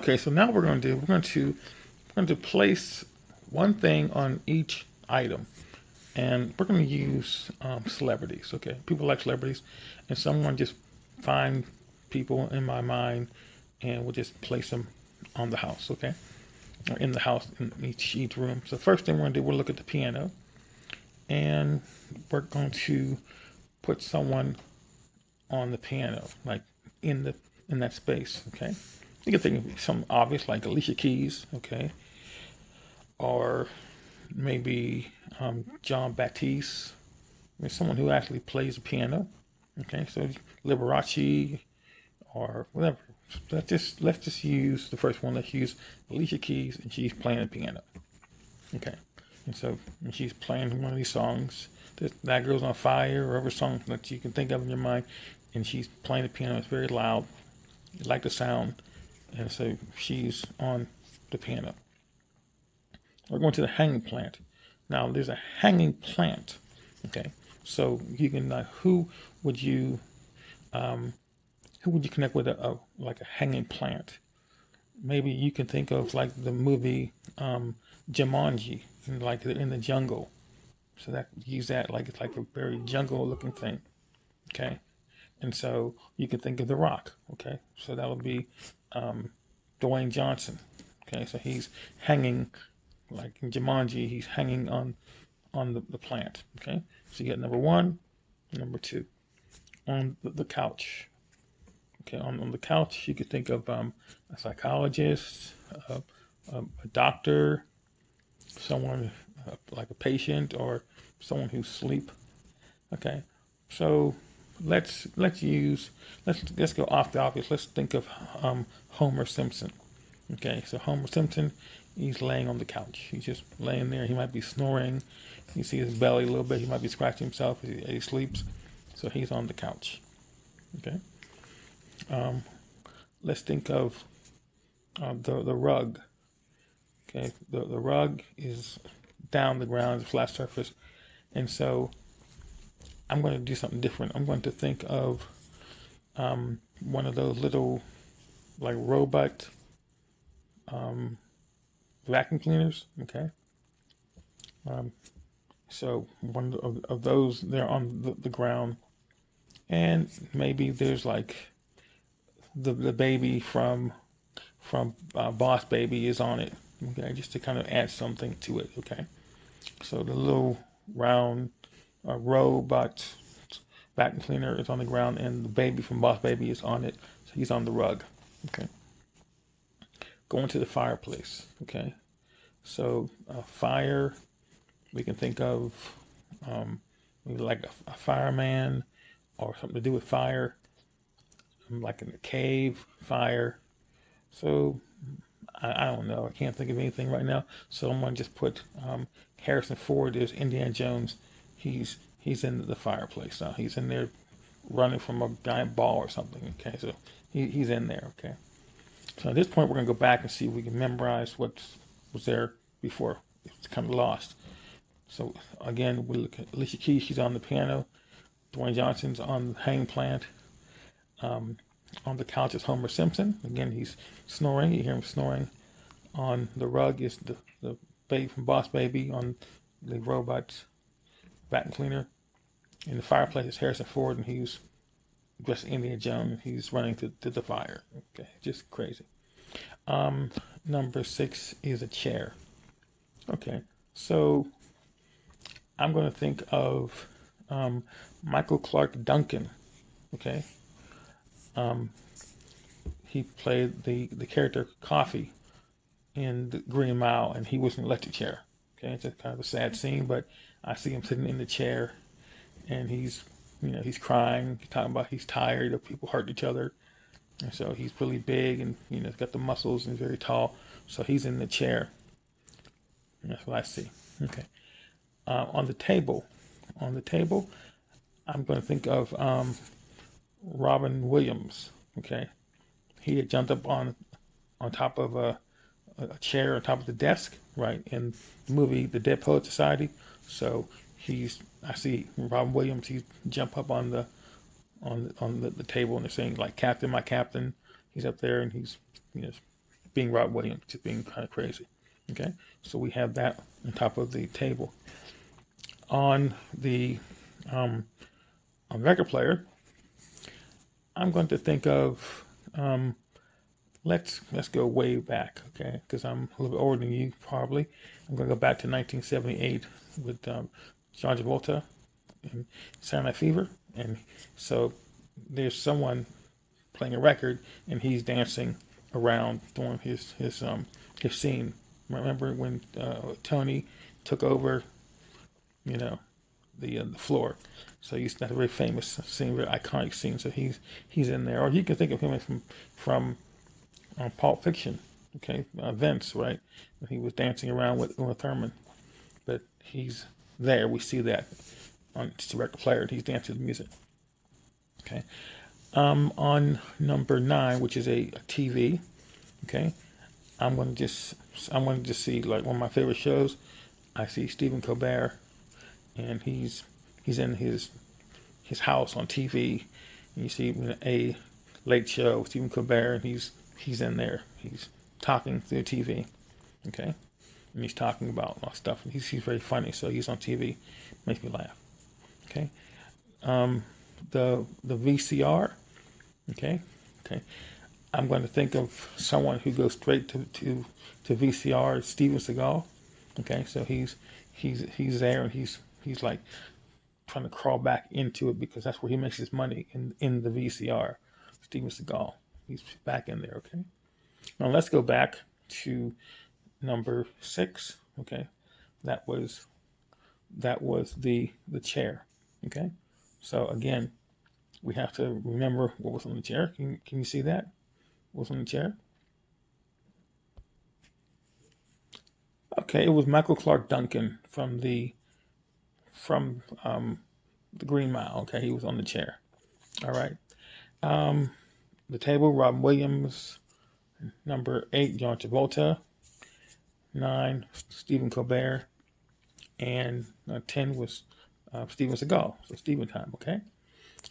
Okay, so now we're going to place one thing on each item, and we're going to use celebrities. Okay, people like celebrities, and someone just find people in my mind, and we'll just place them on the house. Okay, or in the house in each room. So first thing we're going to do, we'll look at the piano, and we're going to put someone on the piano, like in the in that space. Okay, you can think of some obvious like Alicia Keys. Okay, or maybe John Baptiste. I mean, someone who actually plays the piano. Okay, so Liberace or whatever. Let's just use the first one. Let's use Alicia Keys, and she's playing the piano. Okay, and so when she's playing one of these songs, that girl's on fire, or whatever song that you can think of in your mind, and she's playing the piano. It's very loud. You like the sound, and so she's on the piano. We're going to the hanging plant. Now there's a hanging plant. Okay, so you can would you um, who would you connect with like a hanging plant? Maybe you can think of like the movie Jumanji, like in the jungle. So that use that like it's like a very jungle looking thing. Okay, and so you can think of The Rock. Okay, so that would be um, Dwayne Johnson. Okay, so he's hanging like in Jumanji. He's hanging on the plant. Okay, so you get number one, number two on the couch. Okay, on the couch, you could think of a psychologist, uh, a doctor, someone like a patient, or someone who's asleep. Okay, so let's go off the obvious. Let's think of Homer Simpson. Okay, so Homer Simpson, he's laying on the couch. He's just laying there. He might be snoring. You see his belly a little bit. He might be scratching himself as he sleeps. So he's on the couch. Okay. Um, let's think of the rug. Okay, the rug is down the ground, it's a flat surface, and so I'm going to do something different. I'm going to think of one of those little like robot um, vacuum cleaners. Okay, um, so one of those they're on the ground, and maybe there's like the baby from Boss Baby is on it. Okay, just to kind of add something to it. Okay, so the little round robot vacuum cleaner is on the ground, and the baby from Boss Baby is on it. So he's on the rug. Okay, going to the fireplace. Okay, so fire. We can think of maybe like a fireman or something to do with fire, like in the cave fire. So I don't know. I can't think of anything right now. So I'm gonna just put Harrison Ford as Indiana Jones. He's in the fireplace now. He's in there running from a giant ball or something. Okay, so he's in there. Okay. So at this point, we're gonna go back and see if we can memorize what was there before. It's kind of lost. So again, we look at Alicia Keys. She's on the piano. Dwayne Johnson's on the hang plant. Um, on the couch is Homer Simpson. Again, he's snoring. You hear him snoring. On the rug is the baby from Boss Baby. On the robot vacuum cleaner. In the fireplace is Harrison Ford, and he's dressed Indiana Jones. He's running to the fire. Okay, just crazy. Um, Number six is a chair. Okay, so I'm going to think of Michael Clark Duncan. Okay, um, he played the character Coffee in the Green Mile, and he was in an electric chair. Okay, it's a kind of a sad scene, but I see him sitting in the chair, and he's crying. He's talking about he's tired of people hurting each other, and so he's really big, and he's got the muscles and very tall. So he's in the chair. And that's what I see. Okay. On the table, I'm going to think of Robin Williams. Okay, he had jumped up on top of a chair on top of the desk, right, in the movie The Dead Poet Society. So I see Robin Williams. He jump up on the table, and they're saying like, "Captain, my captain." He's up there, and he's you know being Rob Williams, just being kind of crazy. Okay, so we have that on top of the table. On the on record player, I'm going to think of let's go way back, okay? Because I'm a little bit older than you probably. I'm going to go back to 1978 with John Travolta and Saturday Night Fever, and so there's someone playing a record and he's dancing around doing his scene. Remember when Tony took over, you know, the floor? So he's not a very famous scene, very iconic scene. So he's in there, or you can think of him from Pulp Fiction. Okay, Vince, right? When he was dancing around with Uma Thurman, but he's there. We see that on the record player. And he's dancing to the music. Okay. On number 9, which is a TV. Okay, I'm gonna just see like one of my favorite shows. I see Stephen Colbert, and he's in his house on TV, and you see a late show with Stephen Colbert, and he's in there. He's talking through TV, okay, and he's talking about a lot of stuff. And he's very funny, so he's on TV, makes me laugh. Okay, the VCR, okay, okay. I'm going to think of someone who goes straight to VCR, Steven Seagal. Okay, so he's there, and he's like trying to crawl back into it because that's where he makes his money in the VCR. Steven Seagal, he's back in there. Okay, now let's go back to number 6. Okay, that was the chair. Okay, so again, we have to remember what was on the chair. Can you see that? What was on the chair? Okay, it was Michael Clark Duncan from the Green Mile. Okay, he was on the chair. All right. The table, Robin Williams. Number 8, John Travolta. 9, Stephen Colbert. And 10 was Steven Seagal. So Steven time. Okay.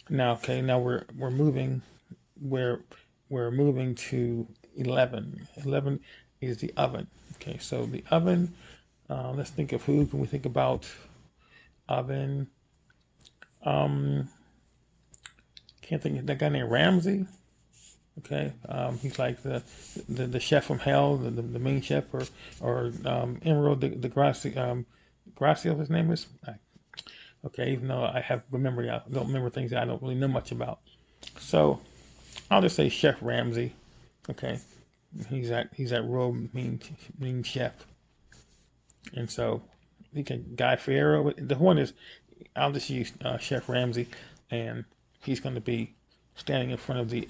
Now we're moving. We're moving to 11. 11 is the oven. Okay, so the oven. Let's think of who can we think about. Oven. Can't think of that guy named Ramsay. Okay, he's like the chef from hell, the main chef, or Emerald the Gracio, his name is. Okay, even though I have memory, I don't remember things that I don't really know much about. So I'll just say Chef Ramsay. Okay, he's that real mean chef, and so he can Guy Fieri. The one is, I'll just use Chef Ramsay, and he's going to be standing in front of the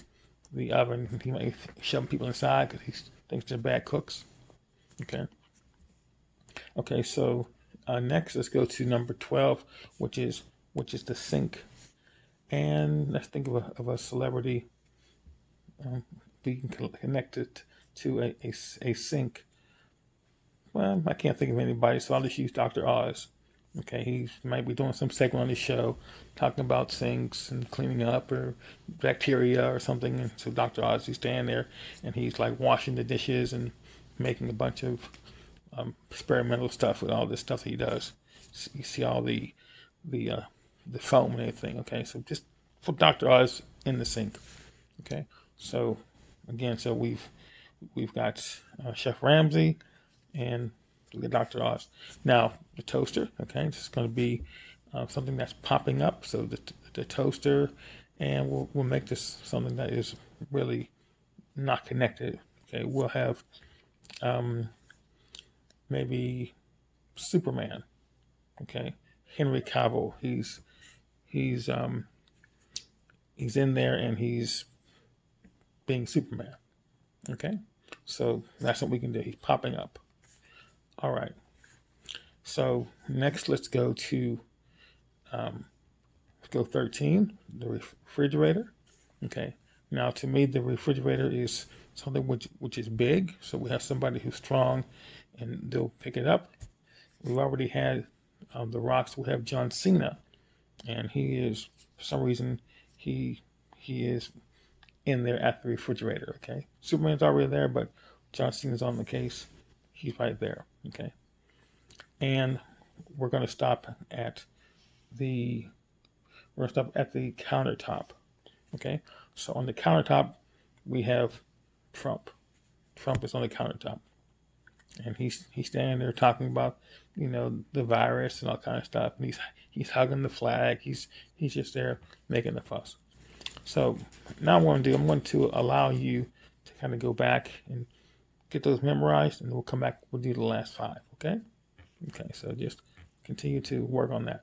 oven. He might be shoving people inside because he thinks they're bad cooks. Okay. Okay. So next, let's go to number 12, which is the sink, and let's think of a celebrity being connected to a sink. Well, I can't think of anybody, so I'll just use Dr. Oz. Okay, he might be doing some segment on his show talking about sinks and cleaning up or bacteria or something. And so Dr. Oz, he's standing there and he's like washing the dishes and making a bunch of experimental stuff with all this stuff that he does. You see all the foam and everything. Okay, so just put Dr. Oz in the sink. Okay, so again, so we've got Chef Ramsay and Dr. Oz. Now the toaster, okay, this is going to be something that's popping up. So the toaster, and we'll make this something that is really not connected. Okay, we'll have maybe Superman. Okay, Henry Cavill. He's in there and he's being Superman. Okay, so that's what we can do. He's popping up. All right. So next, let's go to 13, the refrigerator. Okay. Now, to me, the refrigerator is something which is big. So we have somebody who's strong, and they'll pick it up. We've already had the Rocks. We have John Cena, and he is, for some reason, he is in there at the refrigerator. Okay. Superman's already there, but John Cena's on the case. He's right there. Okay. And we're going to stop at the countertop. Okay. So on the countertop, we have Trump. Trump is on the countertop, and he's standing there talking about the virus and all kind of stuff, and he's hugging the flag. He's just there making a fuss. So now I'm going to allow you to kind of go back and get those memorized, and we'll come back. We'll do the last 5. Okay. Okay. So just continue to work on that.